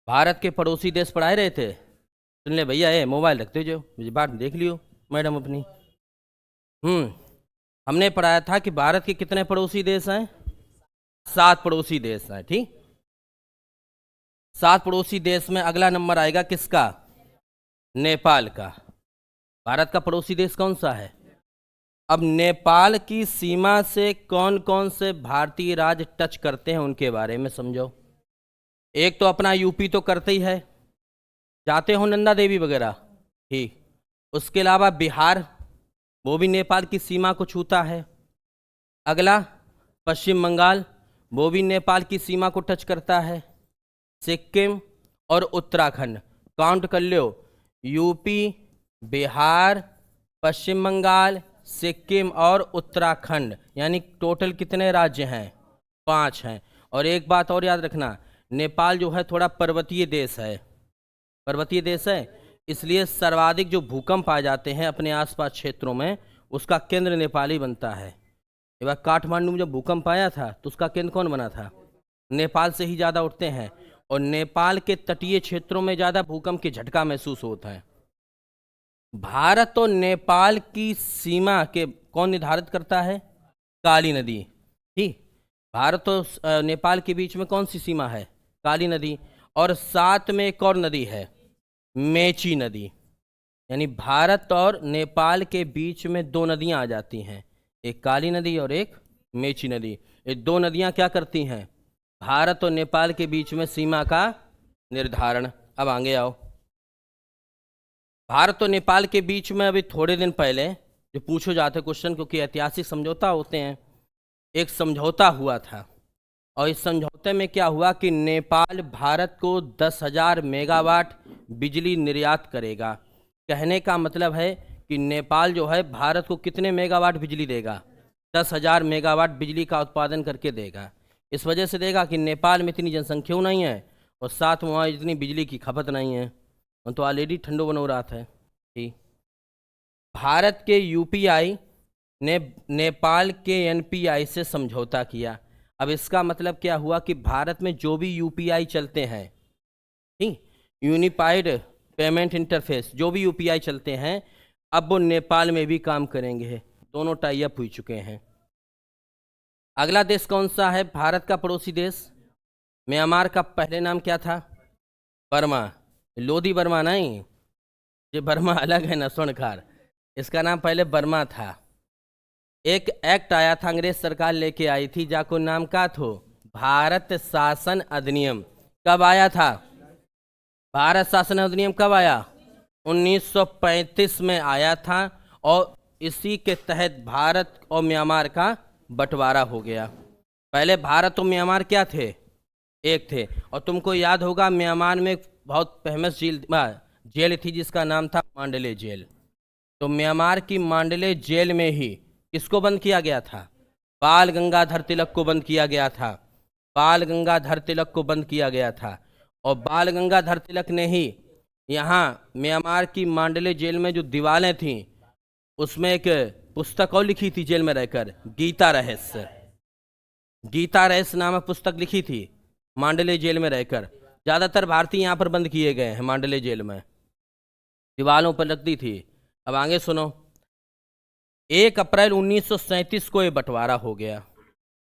भारत के पड़ोसी देश पढ़ाए रहे थे। सुन ले भैया, ये मोबाइल रखते जो मुझे बात देख लियो मैडम अपनी। हमने पढ़ाया था कि भारत के कितने पड़ोसी देश हैं? 7 पड़ोसी देश हैं। ठीक, 7 पड़ोसी देश में अगला नंबर आएगा किसका? नेपाल का। भारत का पड़ोसी देश कौन सा है? अब नेपाल की सीमा से कौन कौन से भारतीय राज्य टच करते हैं उनके बारे में समझो। एक तो अपना यूपी तो करते ही है, जाते हो नंदा देवी वगैरह। ठीक, उसके अलावा बिहार, वो भी नेपाल की सीमा को छूता है। अगला पश्चिम बंगाल, वो भी नेपाल की सीमा को टच करता है। सिक्किम और उत्तराखंड, काउंट कर लो, यूपी, बिहार, पश्चिम बंगाल, सिक्किम और उत्तराखंड, यानी टोटल कितने राज्य हैं? 5 हैं। और एक बात और याद रखना, नेपाल जो है थोड़ा पर्वतीय देश है। पर्वतीय देश है, इसलिए सर्वाधिक जो भूकंप आ जाते हैं अपने आसपास क्षेत्रों में, उसका केंद्र नेपाल ही बनता है। एक बार काठमांडू में जब भूकंप आया था तो उसका केंद्र कौन बना था? नेपाल से ही ज़्यादा उठते हैं, और नेपाल के तटीय क्षेत्रों में ज़्यादा भूकंप के झटका महसूस होता है। भारत और नेपाल की सीमा के कौन निर्धारित करता है? काली नदी। ठीक, भारत और नेपाल के बीच में कौन सी सीमा है? काली नदी। और साथ में एक और नदी है, मेची नदी। यानी भारत और नेपाल के बीच में 2 नदियां आ जाती हैं, एक काली नदी और एक मेची नदी। ये 2 नदियां क्या करती हैं? भारत और नेपाल के बीच में सीमा का निर्धारण। अब आगे आओ, भारत और नेपाल के बीच में अभी थोड़े दिन पहले जो पूछो जाते क्वेश्चन, क्योंकि ऐतिहासिक समझौता होते हैं, एक समझौता हुआ था। और इस समझौते में क्या हुआ कि नेपाल भारत को 10,000 मेगावाट बिजली निर्यात करेगा। कहने का मतलब है कि नेपाल जो है भारत को कितने मेगावाट बिजली देगा? 10,000 मेगावाट बिजली का उत्पादन करके देगा। इस वजह से देगा कि नेपाल में इतनी जनसंख्या नहीं है, और साथ में वहाँ इतनी बिजली की खपत नहीं है, तो ऑलरेडी ठंडो बनो रहा था। ठीक, भारत के यूपीआई ने नेपाल के एनपीआई से समझौता किया। अब इसका मतलब क्या हुआ कि भारत में जो भी यूपीआई चलते हैं, ठीक, यूनिफाइड पेमेंट इंटरफेस, जो भी यूपीआई चलते हैं, अब वो नेपाल में भी काम करेंगे। दोनों टाई अप हो चुके हैं। अगला देश कौन सा है भारत का पड़ोसी देश? म्यांमार का पहले नाम क्या था? बर्मा। लोधी बर्मा नहीं, ये बर्मा अलग है ना, स्वर्णकार। इसका नाम पहले बर्मा था। एक एक्ट आया था, अंग्रेज सरकार लेके आई थी, जाको नाम का थो भारत शासन अधिनियम। कब आया था? भारत शासन अधिनियम कब आया? 1935 में आया था, और इसी के तहत भारत और म्यांमार का बंटवारा हो गया। पहले भारत और म्यांमार क्या थे? एक थे। और तुमको याद होगा म्यांमार में बहुत फेमस जेल थी जिसका नाम था मांडले जेल। तो म्यांमार की मांडले जेल में ही किसको बंद किया गया था? बाल गंगाधर तिलक को बंद किया गया था। बाल गंगाधर तिलक को बंद किया गया था। और बाल गंगाधर तिलक ने ही यहाँ म्यांमार की मांडले जेल में जो दीवारें थीं, उसमें एक पुस्तक और लिखी थी जेल में रहकर, गीता रहस्य। गीता रहस्य नामक पुस्तक लिखी थी मांडले जेल में रहकर। ज़्यादातर भारतीय यहाँ पर बंद किए गए हैं मांडले जेल में, दीवारों पर लग दी थी। अब आगे सुनो, 1 अप्रैल 1937 को ये बंटवारा हो गया।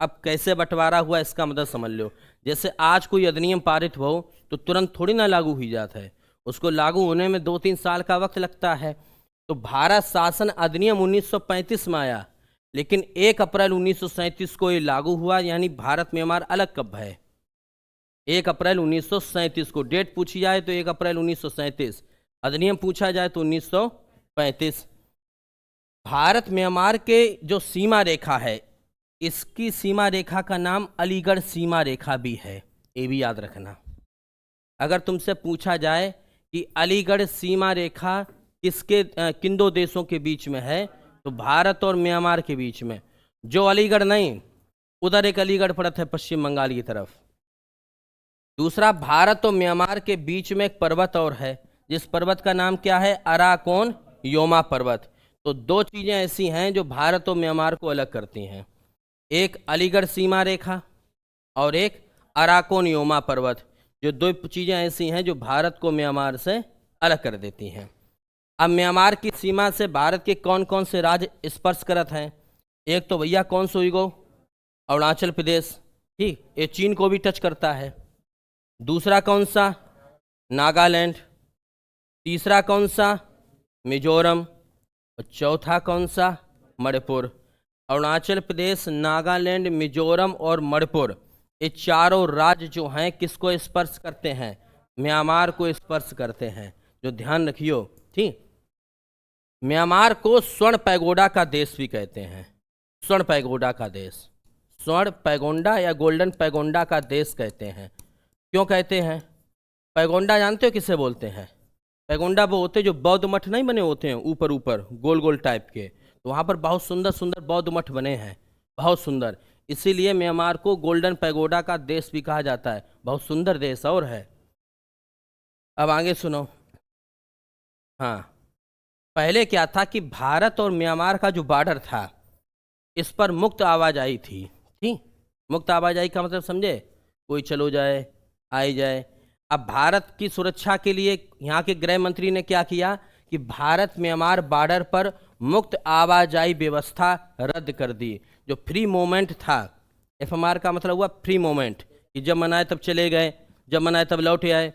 अब कैसे बंटवारा हुआ इसका मतलब समझ लो। जैसे आज कोई अधिनियम पारित हो तो तुरंत थोड़ी ना लागू हो जाता है, उसको लागू होने में 2-3 साल का वक्त लगता है। तो भारत शासन अधिनियम 1935 में आया, लेकिन 1 अप्रैल 1937 को ये लागू हुआ। यानी भारत म्यांमार अलग कब है? 1 अप्रैल 1937 को। डेट पूछी जाए तो 1 अप्रैल 1937, अधिनियम पूछा जाए तो 1935। भारत म्यांमार के जो सीमा रेखा है, इसकी सीमा रेखा का नाम अलीगढ़ सीमा रेखा भी है, ये भी याद रखना। अगर तुमसे पूछा जाए कि अलीगढ़ सीमा रेखा किन 2 देशों के बीच में है, तो भारत और म्यांमार के बीच में। जो अलीगढ़ नहीं, उधर एक अलीगढ़ पड़ता है पश्चिम बंगाल की तरफ। दूसरा, भारत और म्यांमार के बीच में एक पर्वत और है, जिस पर्वत का नाम क्या है? अराकोन योमा पर्वत। तो 2 चीज़ें ऐसी हैं जो भारत और म्यांमार को अलग करती हैं, एक अलीगढ़ सीमा रेखा और एक अराकोन योमा पर्वत। जो दो चीज़ें ऐसी हैं जो भारत को म्यांमार से अलग कर देती हैं। अब म्यांमार की सीमा से भारत के कौन कौन से राज्य स्पर्श करत हैं? एक तो भैया कौन सो गो अरुणाचल प्रदेश, ठीक, ये चीन को भी टच करता है। दूसरा कौन सा? नागालैंड। तीसरा कौन सा? मिजोरम। और चौथा कौन सा? मणिपुर। अरुणाचल प्रदेश, नागालैंड, मिजोरम और मणिपुर, ये चारों राज्य जो हैं किसको स्पर्श करते हैं? म्यांमार को स्पर्श करते हैं, जो ध्यान रखियो, ठीक। म्यांमार को स्वर्ण पैगोडा का देश भी कहते हैं, स्वर्ण पैगोडा का देश, स्वर्ण पैगोडा या गोल्डन पैगोडा का देश कहते हैं। क्यों कहते हैं? पैगोडा जानते हो किसे बोलते हैं? पैगोडा वो होते जो बौद्ध मठ नहीं बने होते हैं ऊपर ऊपर गोल गोल टाइप के, तो वहाँ पर बहुत सुंदर सुंदर बौद्ध मठ बने हैं, बहुत सुंदर, इसीलिए म्यांमार को गोल्डन पैगोडा का देश भी कहा जाता है। बहुत सुंदर देश और है। अब आगे सुनो। हाँ, पहले क्या था कि भारत और म्यांमार का जो बॉर्डर था इस पर मुक्त आवाजाही थी, ठीक। मुक्त आवाजाही का मतलब समझे? कोई चलो जाए आई जाए। अब भारत की सुरक्षा के लिए यहाँ के गृह मंत्री ने क्या किया कि भारत म्यांमार बॉर्डर पर मुक्त आवाजाही व्यवस्था रद्द कर दी। जो फ्री मूवमेंट था, एफएमआर का मतलब हुआ फ्री मूवमेंट, कि जब मन आए तब चले गए, जब मन आए तब लौट आए।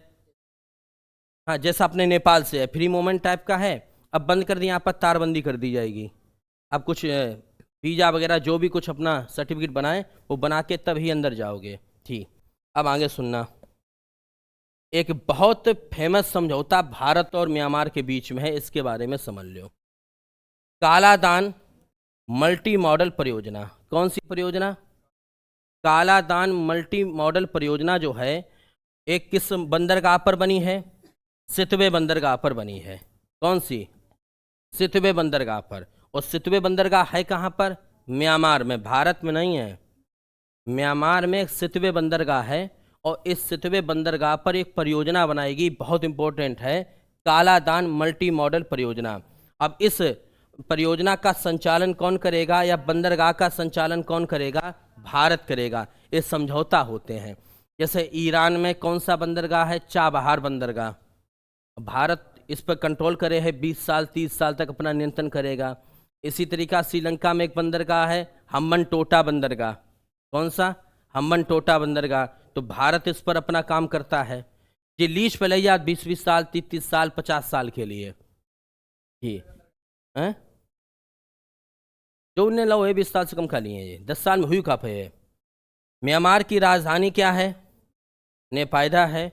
हाँ, जैसा अपने नेपाल से है, फ्री मूवमेंट टाइप का है। अब बंद कर दी, यहाँ पर तारबंदी कर दी जाएगी। अब कुछ वीज़ा वगैरह जो भी कुछ अपना सर्टिफिकेट बनाए वो बना के तभी अंदर जाओगे, ठीक। अब आगे सुनना। एक बहुत फेमस समझौता भारत और म्यांमार के बीच में है, इसके बारे में समझ लो। कालादान मल्टी मॉडल परियोजना। कौन सी परियोजना? कालादान मल्टी मॉडल परियोजना जो है एक किस बंदरगाह पर बनी है? सितवे बंदरगाह पर बनी है। कौन सी? सितवे बंदरगाह पर। और सितवे बंदरगाह है कहाँ पर? म्यांमार में, भारत में नहीं है। म्यांमार में एक सितवे बंदरगाह है और इस सितवे बंदरगाह पर एक परियोजना बनाएगी, बहुत इंपॉर्टेंट है, कालादान मल्टी मॉडल परियोजना। अब इस परियोजना का संचालन कौन करेगा या बंदरगाह का संचालन कौन करेगा? भारत करेगा। ये समझौता होते हैं। जैसे ईरान में कौन सा बंदरगाह है? चाबहार बंदरगाह। भारत इस पर कंट्रोल करे है, 20 साल 30 साल तक अपना नियंत्रण करेगा। इसी तरीका श्रीलंका में एक बंदरगाह है हम्बनटोटा बंदरगाह। कौन सा? हम्बनटोटा बंदरगाह। तो भारत इस पर अपना काम करता है। ये लीज पे ले जा 20-20 साल 30-30 साल 50 साल के लिए, ये हैं जो उन्हें लो है 20 साल से कम खा लिए, ये 10 साल में हुई काफे है। म्यांमार की राजधानी क्या है? नेपायदा है।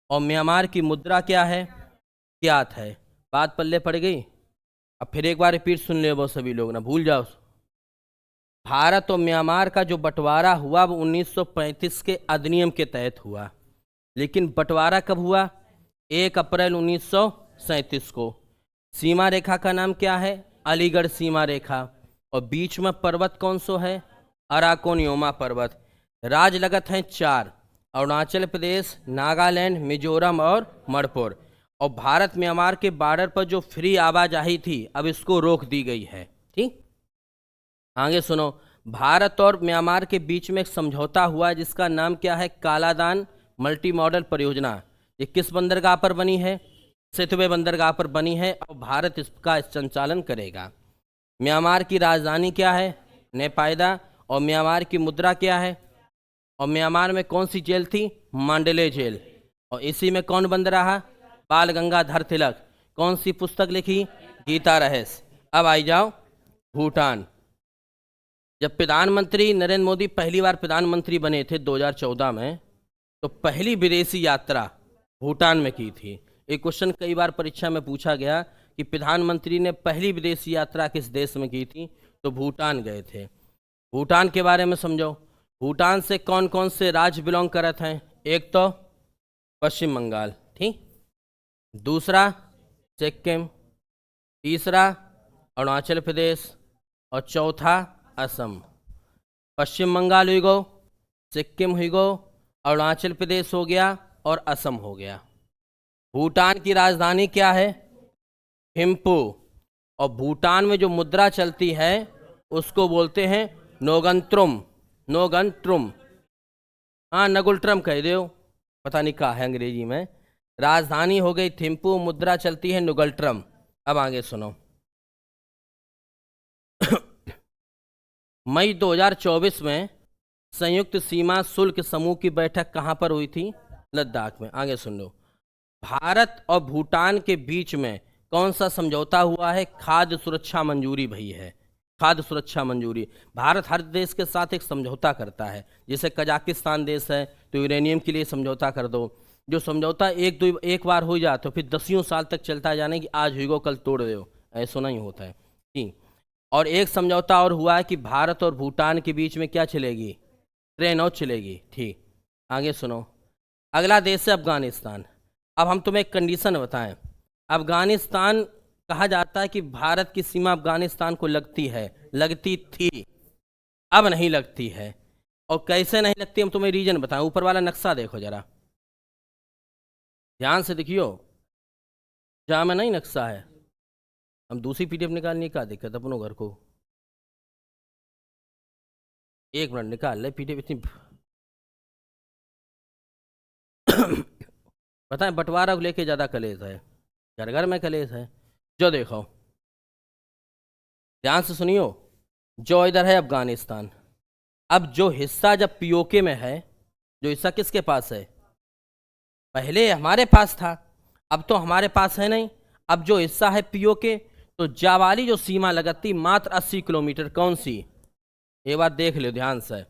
और म्यांमार की मुद्रा क्या है? क्यात है। बात पल्ले पड़ गई। अब फिर एक बार रिपीट सुन ले वो सभी लोग, ना भूल जाओ। भारत और म्यांमार का जो बंटवारा हुआ वो 1935 के अधिनियम के तहत हुआ। लेकिन बंटवारा कब हुआ? 1 अप्रैल 1937 को। सीमा रेखा का नाम क्या है? अलीगढ़ सीमा रेखा। और बीच में पर्वत कौन सो है? अराकोनियोमा पर्वत। राज्य लगत हैं 4, अरुणाचल प्रदेश, नागालैंड, मिजोरम और मणिपुर। और भारत म्यांमार के बॉर्डर पर जो फ्री आवाजाही थी अब इसको रोक दी गई है, ठीक। आगे सुनो। भारत और म्यांमार के बीच में एक समझौता हुआ जिसका नाम क्या है? कालादान मल्टी मॉडल परियोजना। ये किस बंदरगाह पर बनी है? सितवे बंदरगाह पर बनी है और भारत इसका संचालन करेगा। म्यांमार की राजधानी क्या है? नेपायदा। और म्यांमार की मुद्रा क्या है? और म्यांमार में कौन सी जेल थी? मांडले जेल। और इसी में कौन बंद रहा? बाल गंगाधर तिलक। कौन सी पुस्तक लिखी? गीता रहस्य। अब आई जाओ भूटान। जब प्रधानमंत्री नरेंद्र मोदी पहली बार प्रधानमंत्री बने थे 2014 में, तो पहली विदेशी यात्रा भूटान में की थी। एक क्वेश्चन कई बार परीक्षा में पूछा गया कि प्रधानमंत्री ने पहली विदेशी यात्रा किस देश में की थी, तो भूटान गए थे। भूटान के बारे में समझो। भूटान से कौन कौन से राज्य बिलोंग करते हैं? एक तो पश्चिम बंगाल, ठीक। दूसरा सिक्किम। तीसरा अरुणाचल प्रदेश। और चौथा असम। पश्चिम बंगाल हुई गो, सिक्किम हुई गो, अरुणाचल प्रदेश हो गया और असम हो गया। भूटान की राजधानी क्या है? थिम्पू। और भूटान में जो मुद्रा चलती है उसको बोलते हैं नोगंत्रुम। नोगंत्रुम, हाँ, नगुल्ट्रम कह दो, पता नहीं कहा है अंग्रेजी में। राजधानी हो गई थिम्पू, मुद्रा चलती है नुगल्ट्रम। अब आगे सुनो। मई 2024 में संयुक्त सीमा शुल्क समूह की बैठक कहाँ पर हुई थी? लद्दाख में। आगे सुन लो। भारत और भूटान के बीच में कौन सा समझौता हुआ है? खाद्य सुरक्षा मंजूरी भई है। खाद्य सुरक्षा मंजूरी। भारत हर देश के साथ एक समझौता करता है। जैसे कजाकिस्तान देश है तो यूरेनियम के लिए समझौता कर दो। जो समझौता एक बार हो जाए तो फिर दसियों साल तक चलता जाने कि आज हुई गो कल तोड़ दो, ऐसा नहीं होता है कि। और एक समझौता और हुआ है कि भारत और भूटान के बीच में क्या चलेगी? ट्रेन और चलेगी। ठीक, आगे सुनो। अगला देश है अफगानिस्तान। अब हम तुम्हें एक कंडीशन बताएं। अफगानिस्तान कहा जाता है कि भारत की सीमा अफगानिस्तान को लगती है, लगती थी, अब नहीं लगती है। और कैसे नहीं लगती हम तुम्हें रीजन बताएं। ऊपर वाला नक्शा देखो जरा, ध्यान से देखियो, जहाँ में नहीं नक्शा है। हम दूसरी पीडीएफ निकालने का दिक्कत अपनों घर को। एक मिनट निकाल ले पीडीएफ इतनी। बताएं, बंटवारा को लेके ज़्यादा कलेश है, घर घर में कलेश है। जो देखो, ध्यान से सुनियो। जो इधर है अफगानिस्तान, अब जो हिस्सा जब पीओके में है, जो हिस्सा किसके पास है? पहले हमारे पास था, अब तो हमारे पास है नहीं। अब जो हिस्सा है पीओके, तो जावाली जो सीमा लगती मात्र 80 किलोमीटर। कौन सी? ये बात देख लो ध्यान से।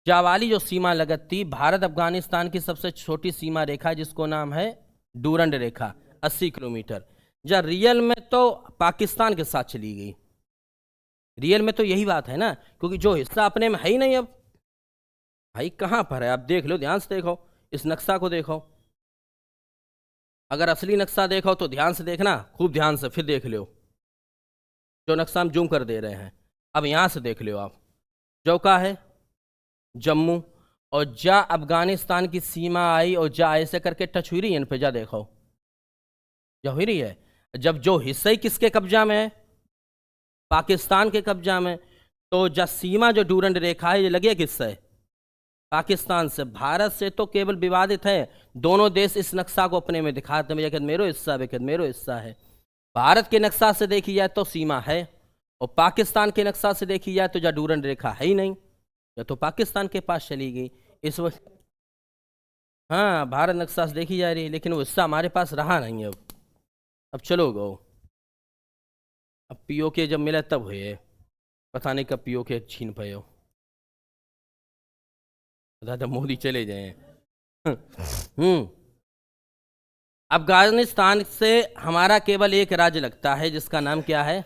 जावाली जो सीमा लगती भारत अफगानिस्तान की सबसे छोटी सीमा रेखा है, जिसको नाम है डूरंड रेखा, 80 किलोमीटर। जब रियल में तो पाकिस्तान के साथ चली गई। रियल में तो यही बात है ना, क्योंकि जो हिस्सा अपने में है ही नहीं। अब भाई कहाँ पर है? आप देख लो, ध्यान से देखो, इस नक्शा को देखो। अगर असली नक्शा देखो तो ध्यान से देखना, खूब ध्यान से, फिर देख लो जो नक्शा हम जूम कर दे रहे हैं। अब यहाँ से देख लो आप, जो का है जम्मू, और जा अफगानिस्तान की सीमा आई, और जा ऐसे करके टच हुई रही है इन पे। जा देखो, जा हुई रही है। जब जो हिस्सा ही किसके कब्जा में है? पाकिस्तान के कब्जा में। तो जा सीमा जो डूरंड रेखा है, ये लगे किससे? पाकिस्तान से। भारत से तो केवल विवादित है। दोनों देश इस नक्शा को अपने में दिखाते हैं, मेरो हिस्सा है, मेरो हिस्सा है। भारत के नक्शा से देखी जाए तो सीमा है, और पाकिस्तान के नक्शा से देखी जाए तो जा डूरंड रेखा है ही नहीं, या तो पाकिस्तान के पास चली गई इस वक्त। हाँ, भारत नक्शा से देखी जा रही है, लेकिन वो हिस्सा हमारे पास रहा नहीं। अब चलो गो। अब पीओके जब मिला तब हुए, पता नहीं कब पीओके छीन पाए हो। दादा मोदी चले जाए। अफगानिस्तान से हमारा केवल एक राज्य लगता है, जिसका नाम क्या है?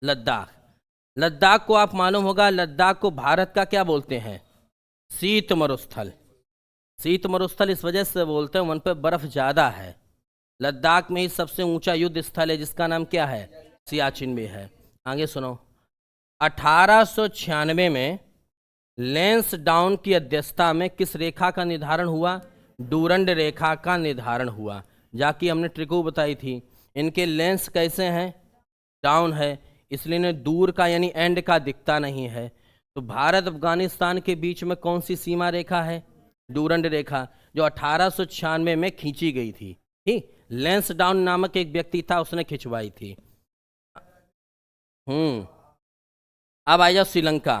लद्दाख। लद्दाख को आप मालूम होगा, लद्दाख को भारत का क्या बोलते हैं? शीत मरुस्थल। शीत मरुस्थल इस वजह से बोलते हैं, वहाँ पे बर्फ ज़्यादा है। लद्दाख में ही सबसे ऊंचा युद्ध स्थल है, जिसका नाम क्या है? सियाचिन भी है। आगे सुनो। 1896 में लेंस डाउन की अध्यक्षता में किस रेखा का निर्धारण हुआ? डूरंड रेखा का निर्धारण हुआ। जाकि हमने ट्रिको बताई थी। इनके लेंस कैसे हैं? डाउन है, इसलिए इन्हें दूर का यानी एंड का दिखता नहीं है। तो भारत अफगानिस्तान के बीच में कौन सी सीमा रेखा है? डूरंड रेखा, जो 1896 में खींची गई थी। ठीक, लेंस डाउन नामक एक व्यक्ति था, उसने खिंचवाई थी। अब आ जाओ श्रीलंका।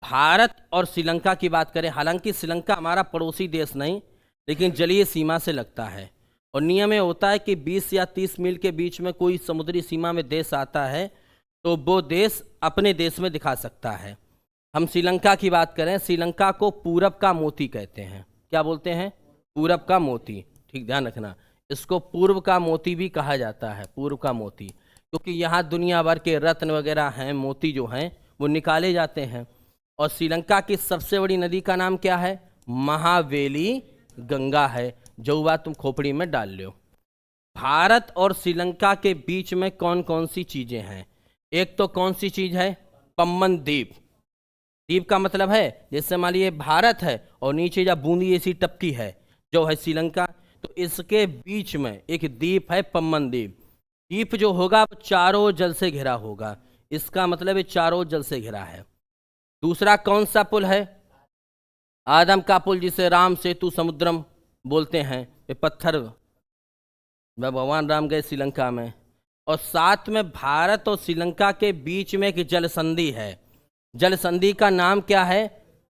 भारत और श्रीलंका की बात करें, हालांकि श्रीलंका हमारा पड़ोसी देश नहीं, लेकिन जलीय सीमा से लगता है। और नियम ये होता है कि 20 या 30 मील के बीच में कोई समुद्री सीमा में देश आता है, तो वो देश अपने देश में दिखा सकता है। हम श्रीलंका की बात करें, श्रीलंका को पूरब का मोती कहते हैं। क्या बोलते हैं? पूरब का मोती। ठीक, ध्यान रखना, इसको पूर्व का मोती भी कहा जाता है, पूर्व का मोती, क्योंकि यहाँ दुनिया भर के रत्न वगैरह हैं, मोती जो हैं वो निकाले जाते हैं। और श्रीलंका की सबसे बड़ी नदी का नाम क्या है? महावेली गंगा है, जो बात तुम खोपड़ी में डाल लो। भारत और श्रीलंका के बीच में कौन कौन सी चीजें हैं? एक तो कौन सी चीज है? पम्बन द्वीप। द्वीप का मतलब है, जैसे मान लीजिए भारत है और नीचे या बूंदी ऐसी टपकी है, जो है श्रीलंका, तो इसके बीच में एक द्वीप है, पम्बन द्वीप। द्वीप जो होगा वो चारों ओर जल से घिरा होगा, इसका मतलब ये चारों ओर जल से घिरा है। दूसरा कौन सा पुल है? आदम का पुल जिसे राम सेतु समुद्रम बोलते हैं, ये पत्थर जब भगवान राम गए श्रीलंका में। और साथ में भारत और श्रीलंका के बीच में एक जल संधि है। जल संधि का नाम क्या है?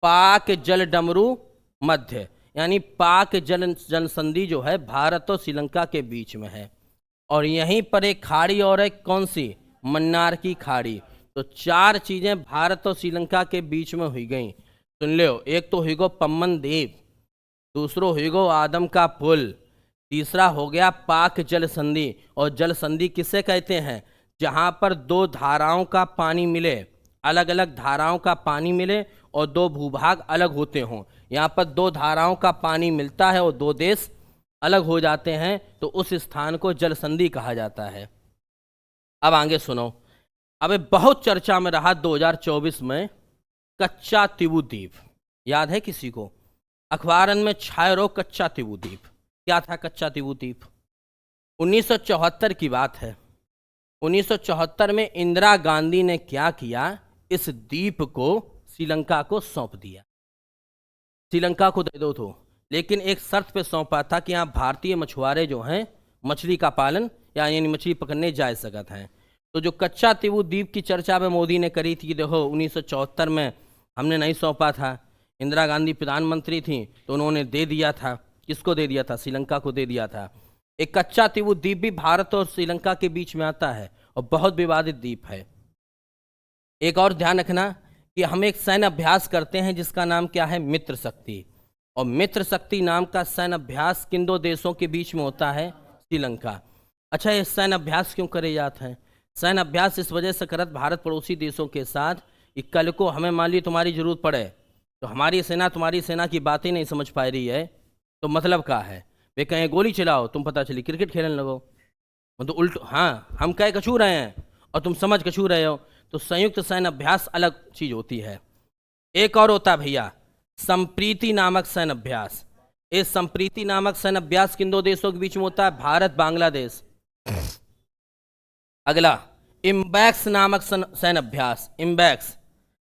पाक जल डमरू मध्य, यानी पाक जल संधि जो है भारत और श्रीलंका के बीच में है। और यहीं पर एक खाड़ी और एक कौन सी? मन्नार की खाड़ी। तो चार चीजें भारत और श्रीलंका के बीच में हुई गई। सुन लो, एक तो हुई गो पम्बन द्वीप, दूसरो हुई गो आदम का पुल, तीसरा हो गया पाक जल संधि। और जल संधि किसे कहते हैं? जहां पर दो धाराओं का पानी मिले, अलग अलग धाराओं का पानी मिले और दो भूभाग अलग होते हों। यहाँ पर दो धाराओं का पानी मिलता है और दो देश अलग हो जाते हैं, तो उस स्थान को जल संधि कहा जाता है। अब आगे सुनो, अब बहुत चर्चा में रहा 2024 में कच्चा तिबू द्वीप। याद है किसी को? अखबारन में छाए रहो कच्चा तिबू द्वीप। क्या था कच्चा तिबू द्वीप? 1974 की बात है। 1974 में इंदिरा गांधी ने क्या किया? इस द्वीप को श्रीलंका को सौंप दिया। श्रीलंका को दे दो तो, लेकिन एक शर्त पे सौंपा था कि यहाँ भारतीय मछुआरे जो हैं मछली का पालन यानी मछली पकड़ने जा सकते हैं। तो जो कच्चा तिबू द्वीप की चर्चा में मोदी ने करी थी कि देखो 1974 में हमने नहीं सौंपा था, इंदिरा गांधी प्रधानमंत्री थी तो उन्होंने दे दिया था। किसको दे दिया था? श्रीलंका को दे दिया था। एक कच्चा तिबू द्वीप भी भारत और श्रीलंका के बीच में आता है और बहुत विवादित द्वीप है। एक और ध्यान रखना कि हम एक सैन्य अभ्यास करते हैं जिसका नाम क्या है? मित्र शक्ति। और मित्र शक्ति नाम का सैन्य अभ्यास किन दो देशों के बीच में होता है? श्रीलंका। अच्छा, ये सैन्य अभ्यास क्यों करे जाते हैं? सैन्य अभ्यास इस वजह से करत भारत पड़ोसी देशों के साथ कि कल को हमें मान ली तुम्हारी जरूरत पड़े तो हमारी सेना तुम्हारी सेना की बातें नहीं समझ पा रही है, तो मतलब क्या है? वे कहें गोली चलाओ, तुम पता चली क्रिकेट खेलने लगो। मतलब उल्ट, हाँ हम कह कछू रहे हैं और तुम समझ कछू रहे हो। तो संयुक्त सैन्य अभ्यास अलग चीज होती है। एक और होता है भैया संप्रीति नामक सैन्य अभ्यास। इस संप्रीति नामक सैन्य अभ्यास किन दो देशों के बीच में होता है? भारत बांग्लादेश। अगला इम्बैक्स नामक सैन्य अभ्यास।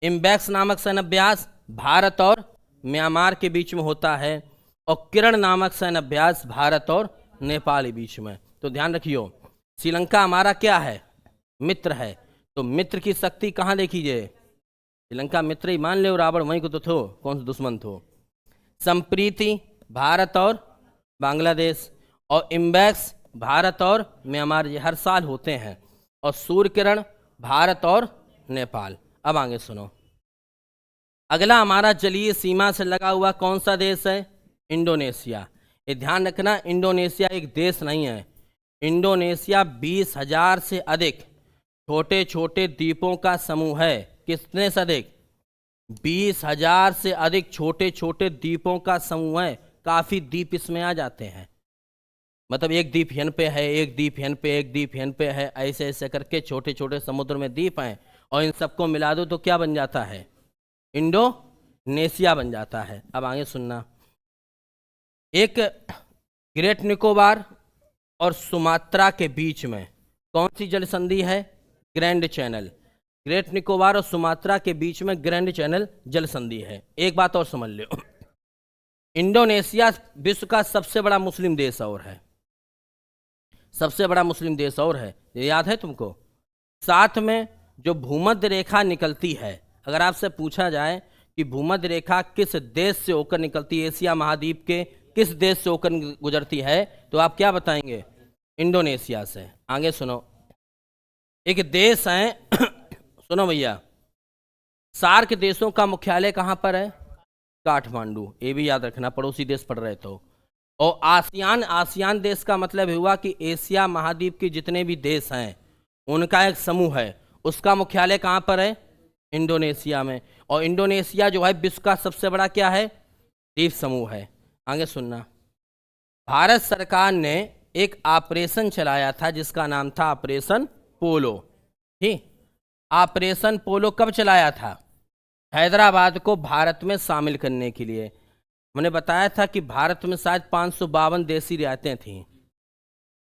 इम्बैक्स नामक सैन्य अभ्यास भारत और म्यांमार के बीच में होता है। और किरण नामक सैन्य अभ्यास भारत और नेपाल के बीच में। तो ध्यान रखियो, श्रीलंका हमारा क्या है? मित्र है। तो मित्र की शक्ति कहाँ देखी जाए? श्रीलंका मित्र ही मान ले, रावण वहीं को तो थो, कौन सा दुश्मन थो। संप्रीति भारत और बांग्लादेश और इम्बैक्स भारत और म्यांमार, ये हर साल होते हैं। और सूर्य किरण भारत और नेपाल। अब आगे सुनो, अगला हमारा जलीय सीमा से लगा हुआ कौन सा देश है? इंडोनेशिया। ये ध्यान रखना, इंडोनेशिया एक देश नहीं है। इंडोनेशिया 20,000 से अधिक छोटे छोटे द्वीपों का समूह है। कितने से अधिक? 20,000 से अधिक छोटे छोटे द्वीपों का समूह है। काफी द्वीप इसमें आ जाते हैं। मतलब एक द्वीप यन पे है, एक द्वीप यन पे, एक द्वीप यन पे है, ऐसे ऐसे करके छोटे छोटे समुद्र में द्वीप हैं। और इन सबको मिला दो तो क्या बन जाता है? इंडोनेशिया बन जाता है। अब आगे सुनना, एक ग्रेट निकोबार और सुमात्रा के बीच में कौन सी जल संधि है? Grand channel. ग्रेट निकोबार और सुमात्रा के बीच में ग्रैंड चैनल जल संधि है। एक बात और समझ लो, इंडोनेशिया विश्व का सबसे बड़ा मुस्लिम देश और है। सबसे बड़ा मुस्लिम देश और है, ये याद है तुमको। साथ में जो भूमध्य रेखा निकलती है, अगर आपसे पूछा जाए कि भूमध्य रेखा किस देश से होकर निकलती है, एशिया महाद्वीप के किस देश से होकर गुजरती है, तो आप क्या बताएंगे? इंडोनेशिया से। आगे सुनो, एक देश है सुनो भैया, सार्क देशों का मुख्यालय कहाँ पर है? काठमांडू। ये भी याद रखना, पड़ोसी देश पढ़ रहे तो। और आसियान देश का मतलब हुआ कि एशिया महाद्वीप के जितने भी देश हैं उनका एक समूह है, उसका मुख्यालय कहाँ पर है? इंडोनेशिया में। और इंडोनेशिया जो है विश्व का सबसे बड़ा क्या है? द्वीप समूह है। आगे सुनना, भारत सरकार ने एक ऑपरेशन चलाया था जिसका नाम था ऑपरेशन पोलो। ठीक, ऑपरेशन पोलो कब चलाया था? हैदराबाद को भारत में शामिल करने के लिए। मैंने बताया था कि भारत में शायद 552 देशी रियायतें थीं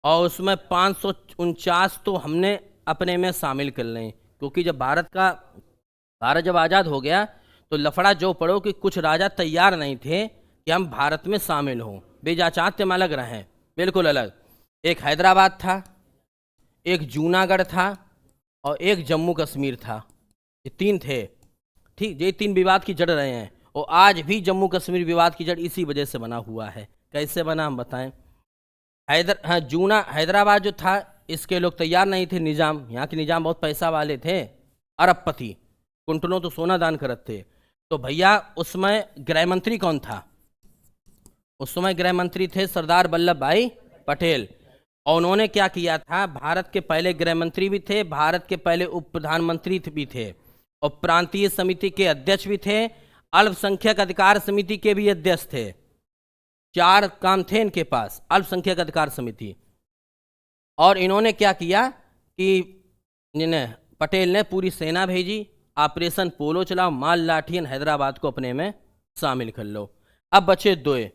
और उसमें 549 तो हमने अपने में शामिल कर लें, क्योंकि जब भारत जब आज़ाद हो गया तो लफड़ा जो पड़ो कि कुछ राजा तैयार नहीं थे कि हम भारत में शामिल हों, बेजाचाते में अलग रहें, बिल्कुल अलग। एक हैदराबाद था, एक जूनागढ़ था और एक जम्मू कश्मीर था, ये तीन थे। ठीक, ये तीन विवाद की जड़ रहे हैं और आज भी जम्मू कश्मीर विवाद की जड़ इसी वजह से बना हुआ है। कैसे बना हम बताएं। हैदराबाद जो था, इसके लोग तैयार नहीं थे। निज़ाम, यहाँ के निज़ाम बहुत पैसा वाले थे, अरबपति, कुंटलों तो सोना दान करत थे। तो भैया उसमें गृह मंत्री कौन था? उस समय गृह मंत्री थे सरदार वल्लभ भाई पटेल। और उन्होंने क्या किया था, भारत के पहले गृह मंत्री भी थे, भारत के पहले उप प्रधानमंत्री भी थे और प्रांतीय समिति के अध्यक्ष भी थे, अल्पसंख्यक अधिकार समिति के भी अध्यक्ष थे। 4 काम थे इनके पास, अल्पसंख्यक अधिकार समिति। और इन्होंने क्या किया कि पटेल ने पूरी सेना भेजी, ऑपरेशन पोलो चलाओ, माल लाठियन हैदराबाद को अपने में शामिल कर लो। अब बचे 2,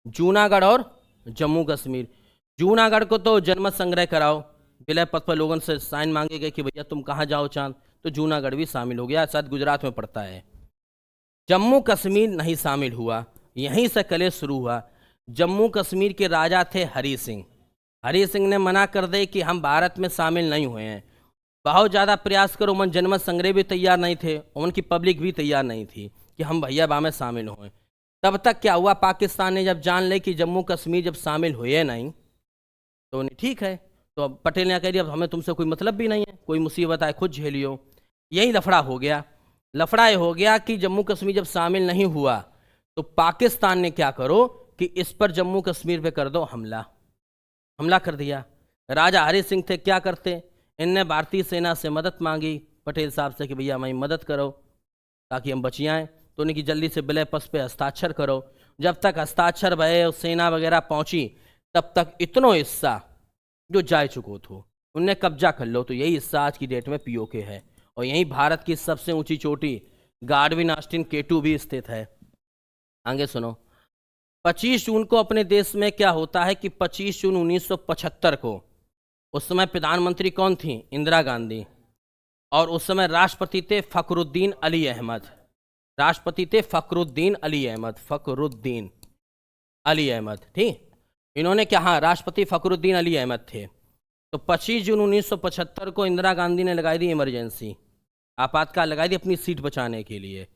जूनागढ़ और जम्मू कश्मीर। जूनागढ़ को तो जनमत संग्रह कराओ, विलय पत्र पर लोगों से साइन मांगे गए कि भैया तुम कहाँ जाओ चांद, तो जूनागढ़ भी शामिल हो गया, शायद गुजरात में पड़ता है। जम्मू कश्मीर नहीं शामिल हुआ, यहीं से कलेश शुरू हुआ। जम्मू कश्मीर के राजा थे हरी सिंह। हरी सिंह ने मना कर दे कि हम भारत में शामिल नहीं हुए हैं। बहुत ज़्यादा प्रयास करो, मन जनमत संग्रह भी तैयार नहीं थे, उनकी पब्लिक भी तैयार नहीं थी कि हम भैया बा में शामिल हुए। तब तक क्या हुआ, पाकिस्तान ने जब जान ले कि जम्मू कश्मीर जब शामिल हुए नहीं तो ठीक है, तो अब पटेल ने कह दिया अब हमें तुमसे कोई मतलब भी नहीं है, कोई मुसीबत आए खुद झेलियो। यही लफड़ा हो गया। लफड़ा ये हो गया कि जम्मू कश्मीर जब शामिल नहीं हुआ तो पाकिस्तान ने क्या करो कि इस पर जम्मू कश्मीर पे कर दो हमला। हमला कर दिया। राजा हरि सिंह थे, क्या करते, इनने भारतीय सेना से मदद मांगी पटेल साहब से कि भैया हमारी मदद करो ताकि हम बच जाएं। तो उनकी जल्दी से विलय पत्र पे हस्ताक्षर करो। जब तक हस्ताक्षर भये और सेना वगैरह पहुंची तब तक इतनो हिस्सा जो जा चुको थो उनने कब्जा कर लो। तो यही हिस्सा आज की डेट में पीओके है और यही भारत की सबसे ऊंची चोटी गार्डविन ऑस्टिन K2 भी स्थित है। आगे सुनो। 25 जून को अपने देश में क्या होता है कि 25 जून 1975 को, उस समय प्रधानमंत्री कौन थी, इंदिरा गांधी, और उस समय राष्ट्रपति थे फखरुद्दीन अली अहमद। राष्ट्रपति थे फखरुद्दीन अली अहमद, फखरुद्दीन अली अहमद। ठीक, इन्होंने क्या, हाँ राष्ट्रपति फखरुद्दीन अली अहमद थे। तो 25 जून 1975 को इंदिरा गांधी ने लगाई दी इमरजेंसी, आपातकाल लगाई दी अपनी सीट बचाने के लिए,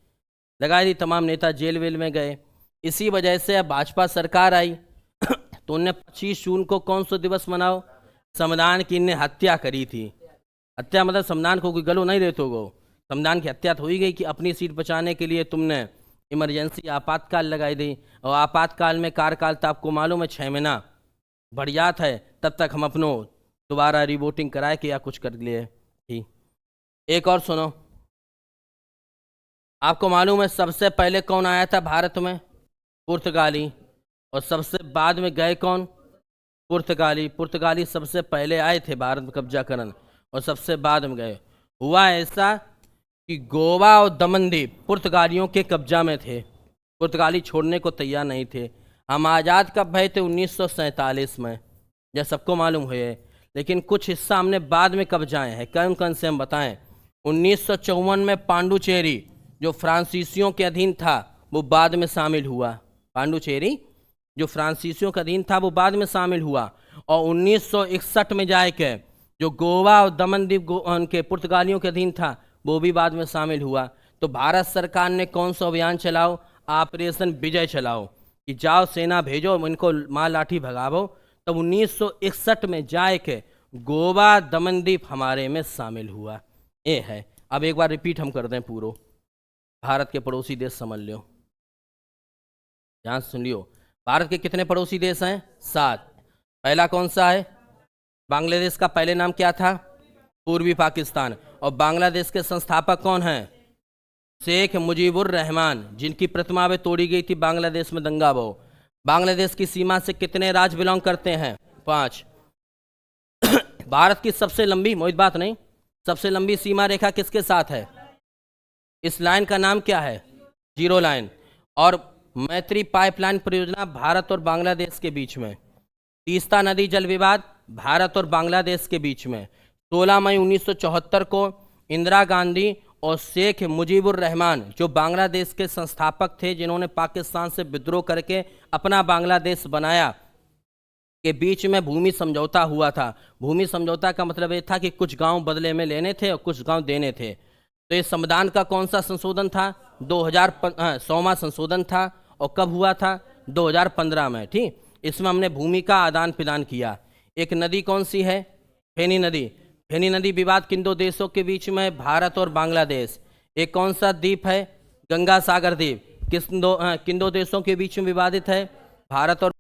लगाई दी। तमाम नेता जेल वेल में गए। इसी वजह से अब भाजपा सरकार आई तो उनने 25 जून को कौन सा दिवस मनाओ, संविधान की इनने हत्या करी थी। हत्या मतलब संविधान को कोई गलो नहीं रहते गो, संविधान की हत्या तो हो ही गई कि अपनी सीट बचाने के लिए तुमने इमरजेंसी आपातकाल लगाई दी। और आपातकाल में कार्यकाल तो आपको मालूम है 6 महीना बढ़ियात है, तब तक हम अपनो दोबारा रिवोटिंग कराए कि या कुछ कर लिए। ठीक, एक और सुनो। आपको मालूम है सबसे पहले कौन आया था भारत में, पुर्तगाली, और सबसे बाद में गए कौन, पुर्तगाली। पुर्तगाली सबसे पहले आए थे भारत में कब्जा करन और सबसे बाद में गए। हुआ ऐसा कि गोवा और दमन द्वीप पुर्तगालियों के कब्जा में थे, पुर्तगाली छोड़ने को तैयार नहीं थे। हम आज़ाद कब भए थे, 1947 में, यह सबको मालूम हुए। लेकिन कुछ हिस्सा हमने बाद में कब्जाए हैं, कौन कौन से हम बताएं। 1954 में पांडुचेरी जो फ्रांसीसियों के अधीन था वो बाद में शामिल हुआ। पांडुचेरी जो फ्रांसीसियों के अधीन था वो बाद में शामिल हुआ। और 1961 में जाके जो गोवा और दमन द्वीप उनके पुर्तगालियों के अधीन था वो भी बाद में शामिल हुआ। तो भारत सरकार ने कौन सा अभियान चलाओ, ऑपरेशन विजय चलाओ कि जाओ सेना भेजो इनको मार लाठी भगावो। तब 1961 में जाके गोवा दमन द्वीप हमारे में शामिल हुआ। ये है। अब एक बार रिपीट हम कर दें पूरा, भारत के पड़ोसी देश समझ लो, ध्यान सुन लियो। भारत के कितने पड़ोसी देश हैं, 7। पहला कौन सा है, बांग्लादेश का पहले नाम क्या था, पूर्वी पाकिस्तान। और बांग्लादेश के संस्थापक कौन हैं, शेख मुजीबुर रहमान, जिनकी प्रतिमा भी तोड़ी गई थी बांग्लादेश में दंगा बहु। बांग्लादेश की सीमा से कितने राज्य बिलोंग करते हैं, 5। भारत की सबसे लंबी, मोहित बात नहीं, सबसे लंबी सीमा रेखा किसके साथ है, इस लाइन का नाम क्या है, 0 लाइन। और मैत्री पाइपलाइन परियोजना भारत और बांग्लादेश के बीच में। तीस्ता नदी जल विवाद भारत और बांग्लादेश के बीच में। 16 मई 1974 को इंदिरा गांधी और शेख मुजीबुर रहमान जो बांग्लादेश के संस्थापक थे, जिन्होंने पाकिस्तान से विद्रोह करके अपना बांग्लादेश बनाया, के बीच में भूमि समझौता हुआ था। भूमि समझौता का मतलब ये था कि कुछ गांव बदले में लेने थे और कुछ गांव देने थे। तो ये संविधान का कौन सा संशोधन था? 100वां संशोधन था। और कब हुआ था? 2015 में। ठीक, इसमें हमने भूमि का आदान प्रदान किया। एक नदी कौन सी है? फेनी नदी। फेनी नदी विवाद किन दो देशों के बीच में है? भारत और बांग्लादेश। एक कौन सा द्वीप है? गंगा सागर द्वीप। किन दो देशों के बीच में विवादित है? भारत और